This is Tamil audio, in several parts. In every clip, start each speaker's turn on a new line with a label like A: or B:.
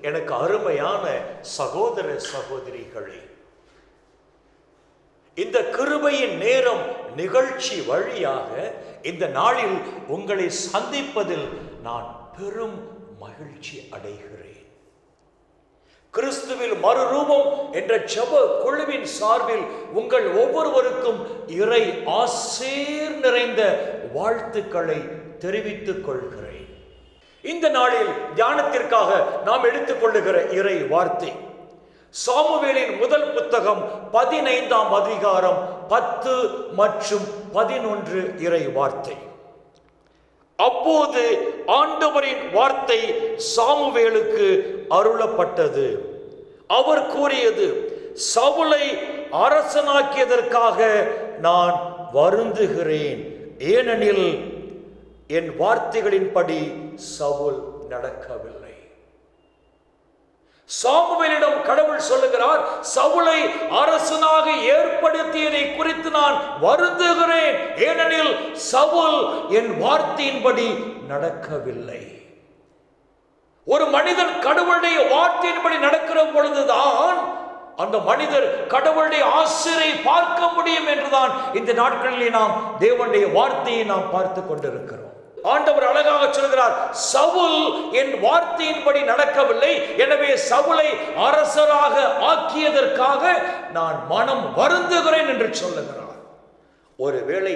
A: எனக்கு அருமையான சகோதர சகோதரிகளே, இந்த கிருபையின் நேரம் நிகழ்ச்சி வழியாக இந்த நாளில் உங்களை சந்திப்பதில் நான் பெரும் மகிழ்ச்சி அடைகிறேன். கிறிஸ்துவில் மறுரூபம் என்ற ஜெப குழுவின் சார்பில் உங்கள் ஒவ்வொருவருக்கும் இறை ஆசீர் நிறைந்த வாழ்த்துக்களை தெரிவித்துக் கொள்கிறேன். இந்த நாளில் தியானத்திற்காக நாம் எடுத்துக்கொள்ளுகிற இறை வார்த்தை சாமுவேலின் முதல் புத்தகம் 15ஆம் அதிகாரம் 10 மற்றும் 11 இறை வார்த்தை. அப்போது ஆண்டவரின் வார்த்தை சாமுவேலுக்கு அருளப்பட்டது. அவர் கூறியது, சவுலை அரசனாக்கியதற்காக நான் வருந்துகிறேன், ஏனெனில் என் வார்த்தைகளின்படி சவுல் நடக்கவில்லை. சாமுவேலிடம் கடவுள் சொல்லுகிறார், சவுலை அரசனாக ஏற்படுத்தியதை குறித்து நான் வருந்துகிறேன், ஏனெனில் சவுல் என் வார்த்தையின்படி நடக்கவில்லை. ஒரு மனிதன் கடவுளுடைய வார்த்தையின்படி நடக்கிற பொழுதுதான் அந்த மனிதர் கடவுளுடைய ஆசிரை பார்க்க முடியும் என்றுதான் இந்த நாட்களிலே நாம் தேவனுடைய வார்த்தையை நாம் பார்த்து கொண்டிருக்கிறோம். ஆண்டவர் அழகாக சொல்கிறார், சவுல் என் வார்த்தையின்படி நடக்கவில்லை, எனவே சவுலை அரசராக ஆக்கியதற்காக நான் மனம் வருந்துகிறேன் என்று சொல்லுகிறார். ஒருவேளை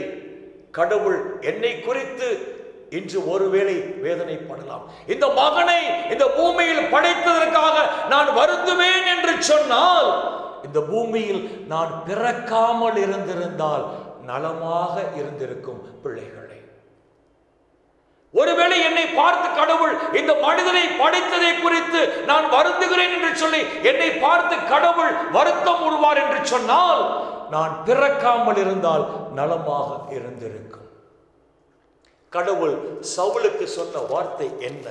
A: கடவுள் என்னை குறித்து இன்று ஒருவேளை வேதனைப்படலாம். இந்த மகனை இந்த பூமியில் படைத்ததற்காக நான் வருந்துவேன் என்று சொன்னால், இந்த பூமியில் நான் பிறக்காமல் இருந்திருந்தால் நலமாக இருந்திருக்கும் பிள்ளைகளே. ஒருவேளை என்னை பார்த்து கடவுள் இந்த மனிதனை படைத்ததை குறித்து நான் வருந்துகிறேன் என்று சொல்லி என்னை பார்த்து கடவுள் வருத்தம் உருவார் என்று சொன்னால், நான் பிறக்காமல் இருந்தால் நலமாக இருந்திருக்கும். கடவுள் சவுலுக்கு சொன்ன வார்த்தை என்ன?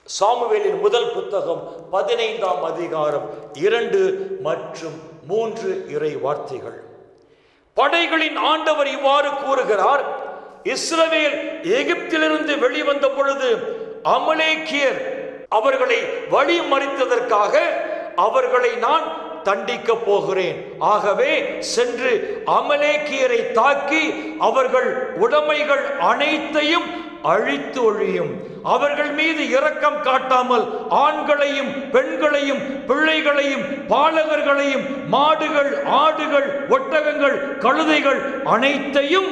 A: சாமுவேலின் முதல் புத்தகம் 15ஆம் அதிகாரம் 2 மற்றும் 3 இறை வார்த்தைகள். படைகளின் ஆண்டவர் இவ்வாறு கூறுகிறார், இஸ்ரவேல் எகிப்திலிருந்து வெளிவந்த பொழுது அமலேக்கியர் அவர்களை வழிமறித்ததற்காக அவர்களை நான் தண்டிக்க போகிறேன். ஆகவே சென்று அமலேக்கியரை தாக்கி அவர்கள் உடைமைகள் அனைத்தையும் அழித்து ஒழியும். அவர்கள் மீது இரக்கம் காட்டாமல் ஆண்களையும் பெண்களையும் பிள்ளைகளையும் பாலகர்களையும் மாடுகள் ஆடுகள் ஒட்டகங்கள் கழுதைகள் அனைத்தையும்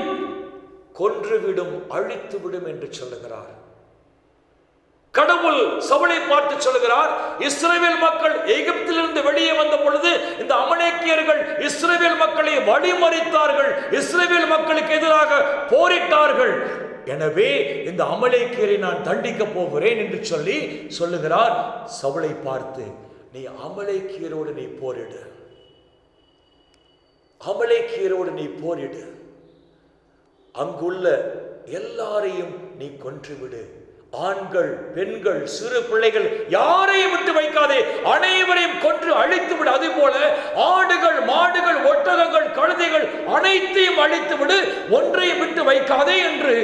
A: கொன்றுவிடும், அழித்துவிடும் என்று சொல்லுகிறார். கடவுள் சவுலை பார்த்து சொல்லுகிறார், இஸ்ரவேல் மக்கள் எகிப்திலிருந்து வெளியே வந்த பொழுது இந்த அமலேக்கியர்கள் இஸ்ரவேல் மக்களை வழிமறித்தார்கள், இஸ்ரவேல் மக்களுக்கு எதிராக போரிட்டார்கள். எனவே இந்த அமலேக்கியரை நான் தண்டிக்க போகிறேன் என்று சொல்லி சொல்லுகிறார். சவுலை பார்த்து, நீ அமலேக்கியரோடு நீ போரிடு, அமலேக்கியரோடு நீ போரிடு, அங்குள்ள எல்லாரையும் நீ கொன்றுவிடு, ஆண்கள் பெண்கள் சிறு பிள்ளைகள் யாரையும் விட்டு வைக்காதே, அனைவரையும் கொன்று அழித்து விடு. அதே போல ஆடுகள் மாடுகள் ஒட்டகங்கள் கழுதைகள் அனைத்தையும் அழித்து விடு, ஒன்றையும் விட்டு வைக்காதே என்று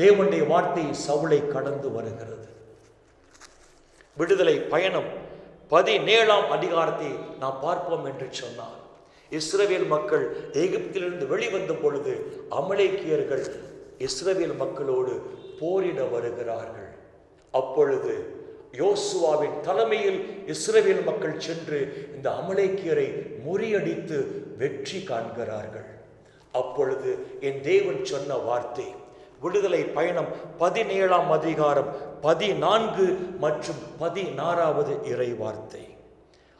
A: தேவனுடைய வார்த்தை சவுலை கடந்து வருகிறது. விடுதலை பயணம் 17ஆம் அதிகாரத்தை நாம் பார்ப்போம் என்று சொன்னார். இஸ்ரவேல் மக்கள் எகிப்திலிருந்து வெளிவந்த பொழுது அமலேக்கியர்கள் இஸ்ரவேல் மக்களோடு போரிட வருகிறார்கள். அப்பொழுது யோசுவாவின் தலைமையில் இஸ்ரவேல் மக்கள் சென்று இந்த அமலேக்கியரை முறியடித்து வெற்றி காண்கிறார்கள். அப்பொழுது என் தேவன் சொன்ன வார்த்தை, விடுதலை பயணம் 17ஆம் அதிகாரம் 14 மற்றும் 16வது இறை வார்த்தை.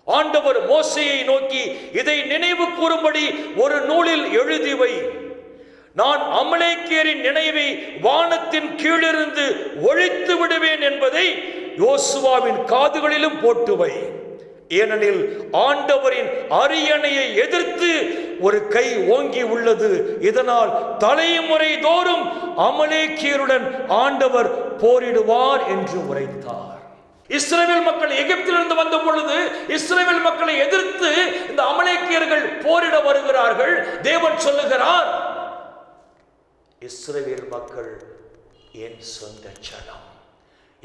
A: ஆண்டவர் மோசேயை நோக்கி, இதை நினைவு கூறும்படி ஒரு நூலில் எழுதி வை. நான் அமலேக்கியரின் நினைவை வானத்தின் கீழிருந்து ஒழித்து விடுவேன் என்பதை யோசுவாவின் காதுகளிலும் போட்டு வை. ஏனெனில் ஆண்டவரின் அரியணையை எதிர்த்து ஒரு கை ஓங்கி உள்ளது, இதனால் தலைமுறை தோறும் அமலேக்கியருடன் ஆண்டவர் போரிடுவார் என்று உரைத்தார். இஸ்ரவேல் மக்கள் எகிப்திலிருந்து வந்த பொழுது இஸ்ரவேல் மக்களை எதிர்த்து இந்த அமலேக்கியர்கள் போரிட வருகிறார்கள். தேவன் சொல்லுகிறார், இஸ்ரவேல் மக்கள் என் சொந்த ஜனம்,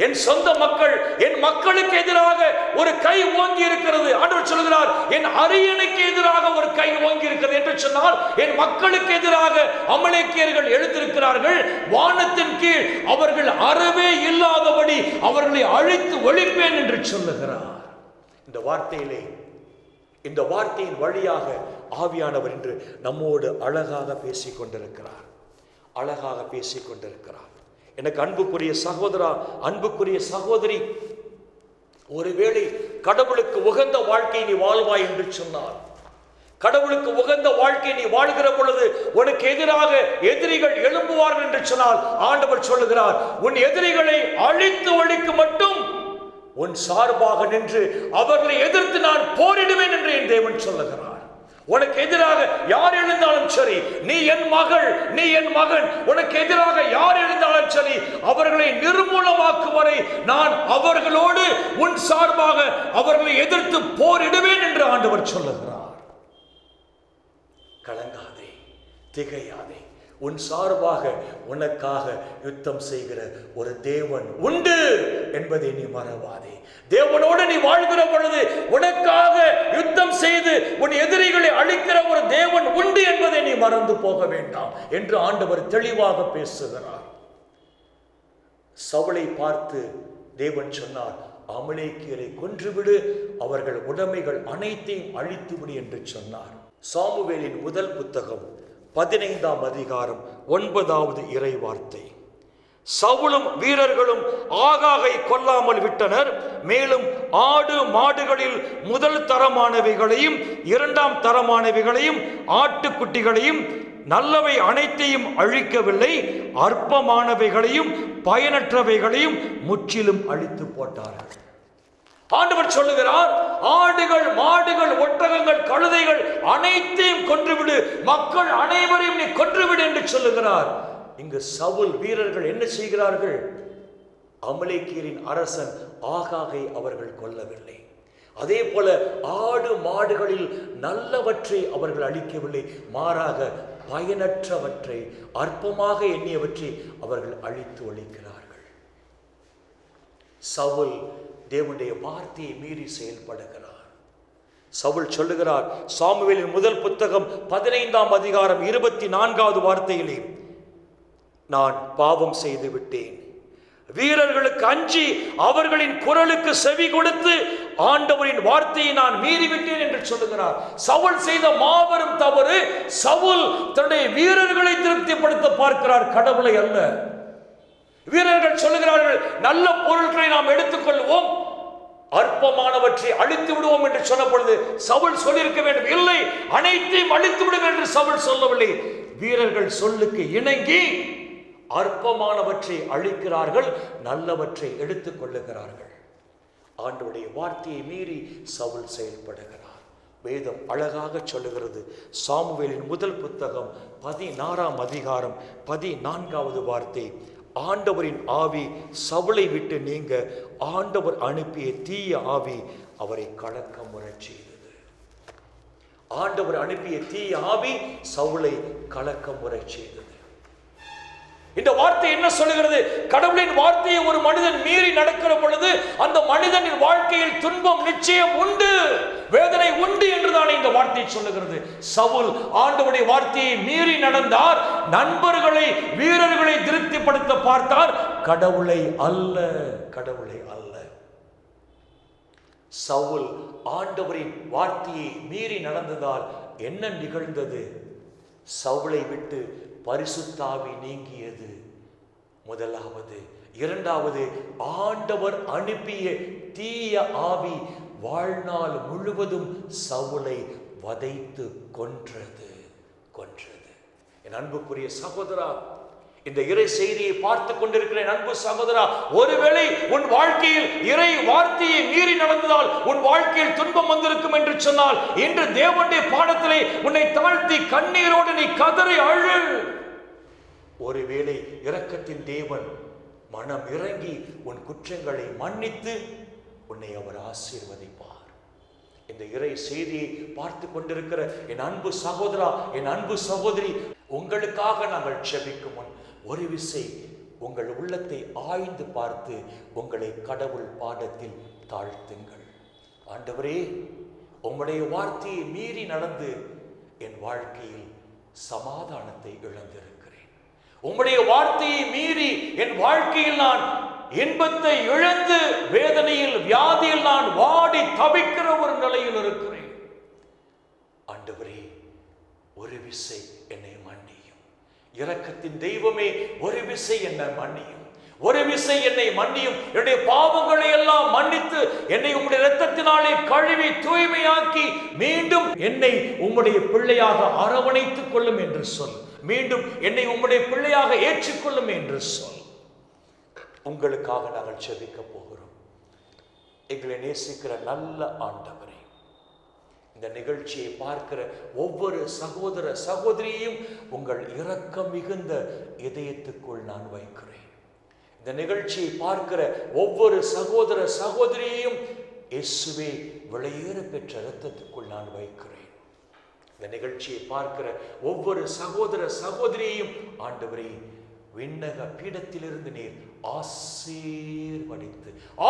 A: என் சொந்த மக்கள், என் மக்களுக்கு எதிராக ஒரு கை ஓங்கி இருக்கிறது. ஆண்டவர் சொல்கிறார், என் அரியணைக்கு எதிராக ஒரு கை ஓங்கி இருக்கிறது என்று சொன்னால், என் மக்களுக்கு எதிராக அமலேக்கியர்கள் எழுந்திருக்கிறார்கள். வானத்தின் கீழ் அவர்கள் அறவே இல்லாதபடி அவர்களை அழித்து ஒழிப்பேன் என்று சொல்லுகிறார். இந்த வார்த்தையிலே, இந்த வார்த்தையின் வழியாக ஆவியானவர் என்று நம்மோடு அழகாக பேசிக் கொண்டிருக்கிறார். அழகாக பேசிக் கொண்டிருக்கிறார். எனக்கு அன்புக்குரிய சகோதரா, அன்புக்குரிய சகோதரி, ஒருவேளை கடவுளுக்கு உகந்த வாழ்க்கை நீ வாழ்வாய் என்று சொன்னார், கடவுளுக்கு உகந்த வாழ்க்கை நீ வாழ்கிற பொழுது உனக்கு எதிராக எதிரிகள் எழும்புவார்கள் என்று சொன்னால், ஆண்டவர் சொல்லுகிறார், உன் எதிரிகளை அழித்து ஒழிக்கு மட்டும் உன் சார்பாக நின்று அவர்களை எதிர்த்து நான் போரிடுவேன் என்று என் தேவன் சொல்லுகிறார். உனக்கு எதிராக யார் எழுந்தாலும் சரி, நீ என் மகள், நீ என் மகன், உனக்கு எதிராக யார் எழுந்தாலும் சரி, அவர்களை நிர்மூலமாக்கும் வரை நான் அவர்களோடு உன் சார்பாக அவர்களை எதிர்த்து போரிடுவேன் என்று ஆண்டவர் சொல்லுகிறார். கலங்காதே, திகையாதே, உன் சார்பாக உனக்காக யுத்தம் செய்கிற ஒரு தேவன் உண்டு என்பதை நீ மறவாதே. தேவனோடு நீ வாழ்கிற பொழுது உனக்காக யுத்தம் செய்து உன் எதிரிகளை அழிக்கிற ஒரு தேவன் உண்டு என்பதை நீ மறந்து போக வேண்டாம் என்று ஆண்டவர் தெளிவாக பேசுகிறார். சவுலை பார்த்து தேவன் சொன்னார், அமலேக்கியரை கொன்றுவிடு, அவர்கள் உடைமைகள் அனைத்தையும் அழித்துவிடு என்று சொன்னார். சாமுவேலின் முதல் புத்தகம் 15ஆம் அதிகாரம் 9வது இறை வார்த்தை. சவுலும் வீரர்களும் ஆகாகை கொல்லாமல் விட்டனர். மேலும் ஆடு மாடுகளில் முதல் தரமானவைகளையும் இரண்டாம் தரமானவைகளையும் ஆட்டுக்குட்டிகளையும் நல்லவை அனைத்தையும் அழிக்கவில்லை, அற்பமானவைகளையும் பயனற்றவைகளையும் முற்றிலும் அழித்து போட்டார்கள். ஆண்டவர் சொல்லுகிறார், ஆடுகள் மாடுகள் ஒட்டகங்கள் கழுதைகள் அனைத்தையும் கொன்றுவிடு, மக்கள் அனைவரையும் நீ கொன்றுவிடு என்று சொல்லுகிறார். இங்கு சவுல் வீரர்கள் என்ன செய்கிறார்கள்? அமலேக்கியரின் அரசன் ஆகாகை அவர்கள் கொல்லவில்லை. அதே போல ஆடு மாடுகளில் நல்லவற்றை அவர்கள் அழிக்கவில்லை, மாறாக பயனற்றவற்றை அற்பமாக எண்ணியவற்றை அவர்கள் அழித்து ஒழிக்கிறார்கள். சவுல் தேவனுடைய வார்த்தையை மீறி செயல்படுகிறார். சவுல் சொல்லுகிறார், சாமுவேலின் முதல் புத்தகம் 15ஆம் அதிகாரம் 24வது வார்த்தையிலே, நான் பாவம் செய்து விட்டேன், வீரர்களுக்கு அஞ்சி அவர்களின் குரலுக்கு செவி கொடுத்து ஆண்டவரின் வார்த்தையை நான் மீறிவிட்டேன் என்று சொல்லுகிறார். சவுல் செய்த மாபெரும் தவறு. சவுல் தன்னுடைய வீரர்களை திருப்திப்படுத்த பார்க்கிறார், கடவுளை அல்ல. வீரர்கள் சொல்லுகிறார்கள், நல்ல பொருட்களை நாம் எடுத்துக்கொள்வோம், அற்பமானவற்றை அழித்து விடுவோம் என்று சொன்ன பொழுது சவுல் சொல்லியிருக்க வேண்டும், இல்லை அனைத்தையும் அழித்து விடுவோம் என்று சவுல் சொல்லவில்லை. வீரர்கள் சொல்லுக்கு இணங்கி அற்பமானவற்றை அழிக்கிறார்கள், நல்லவற்றை எடுத்துக் கொள்ளுகிறார்கள். ஆண்டவருடைய வார்த்தையை மீறி சவுல் செயல்படுகிறார். வேதம் அழகாக சொல்லுகிறது. சாமுவேலின் முதல் புத்தகம் 16ஆம் அதிகாரம் 14வது வார்த்தை, ஆண்டவரின் ஆவி சவுலை விட்டு நீங்க ஆண்டவர் அனுப்பிய தீய ஆவி அவரை கலக்க முறச் செய்தது. ஆண்டவர் அனுப்பிய தீய ஆவி சவுலை கலக்க முறச் செய்தது. இந்த வார்த்தை என்ன சொல்லுகிறது? கடவுளின் வார்த்தையை ஒரு மனிதன் மீறி நடக்கிற பொழுது அந்த மனிதனின் வாழ்க்கையில் துன்பம் நிச்சயம் உண்டு, வேதனை உண்டு என்றுதான் இந்த வார்த்தை சொல்லுகிறது. சவுல் ஆண்டவருடைய வார்த்தையை மீறி நடந்தார், நண்பர்களை வீரர்களை திருப்திப்படுத்த பார்த்தார், கடவுளை அல்ல, கடவுளை அல்ல. சவுல் ஆண்டவரின் வார்த்தையை மீறி நடந்ததால் என்ன நிகழ்ந்தது? சவுலை விட்டு பரிசுத்த ஆவி நீங்கியது முதலாவது. இரண்டாவது, ஆண்டவர் அனுப்பிய தீய ஆவி வாழ்நாள் முழுவதும் சவுலை வதைத்து கொன்றது. என் அன்புக்குரிய சகோதரா, இந்த இறை செய்தியை பார்த்து கொண்டிருக்கிற அன்பு சகோதரா, ஒருவேளை உன் வாழ்க்கையில் இறை வார்த்தையை மீறி நடந்ததால் உன் வாழ்க்கையில் துன்பம் வந்திருக்கும் என்று சொன்னால், இன்று தேவனுடைய பாடத்திலே உன்னை தாழ்த்தி கண்ணீரோடு நீ கதறி அழு. ஒருவேளை இரக்கத்தின் தேவன் மனம் இறங்கி உன் குற்றங்களை மன்னித்து உன்னை அவர் ஆசீர்வதிப்பார். இந்த இறை செய்தியை பார்த்து கொண்டிருக்கிற என் அன்பு சகோதரா, என் அன்பு சகோதரி, உங்களுக்காக நாங்கள் ஜெபிக்கும் முன் ஒரு விசை உங்கள் உள்ளத்தை ஆய்ந்து பார்த்து உங்களை கடவுள் பாதத்தில் தாழ்த்துங்கள். ஆண்டவரே, உம்முடைய வார்த்தையை மீறி நடந்து என் வாழ்க்கையில் சமாதானத்தை இழந்திருக்கிறேன். உம்முடைய வார்த்தையை மீறி என் வாழ்க்கையில் நான் இன்பத்தை இழந்து வேதனையில் வியாதியில் நான் வாடி தவிக்கிற ஒரு நிலையில் இருக்கிறேன். ஆண்டவரே, ஒரு விசை என்னை மன்னியும். இரக்கத்தின் தெய்வமே, ஒரு விசை என்னை மன்னியும். ஒரு விசை என்னை மன்னியும். என்னுடைய பாவங்களை எல்லாம் மன்னித்து என்னை உம்முடைய இரத்தத்தினாலே கழுவி தூய்மையாக்கி மீண்டும் என்னை உம்முடைய பிள்ளையாக அரவணைத்துக் கொள்ளும் என்று சொல். மீண்டும் என்னை உம்முடைய பிள்ளையாக ஏற்றுக்கொள்ளும் என்று சொல். உங்களுக்காக நாங்கள் ஜெபிக்க போகிறோம். எங்களை நேசிக்கிற நல்ல ஆண்டவரே, இந்த நிகழ்ச்சியை பார்க்கிற ஒவ்வொரு சகோதர சகோதரியையும் உங்கள் இரக்கம் மிகுந்த இதயத்துக்குள் நான் வைக்கிறேன். இந்த நிகழ்ச்சியை பார்க்கிற ஒவ்வொரு சகோதர சகோதரியையும் இயேசுவே விலையேற பெற்ற இரத்தத்துக்குள் நான் வைக்கிறேன். இந்த நிகழ்ச்சியை பார்க்கிற ஒவ்வொரு சகோதர சகோதரியையும் ஆண்டவரே, விண்ணக பீடத்திலிருந்து நீர்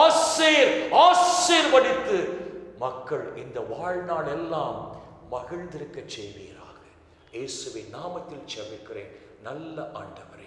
A: ஆசீர்வதித்து மக்கள் இந்த வாழ்நாள் எல்லாம் மகிழ்ந்திருக்க செய்வீராக. இயேசுவின் நாமத்தில் ஜெபிக்கிறேன் நல்ல ஆண்டவர்.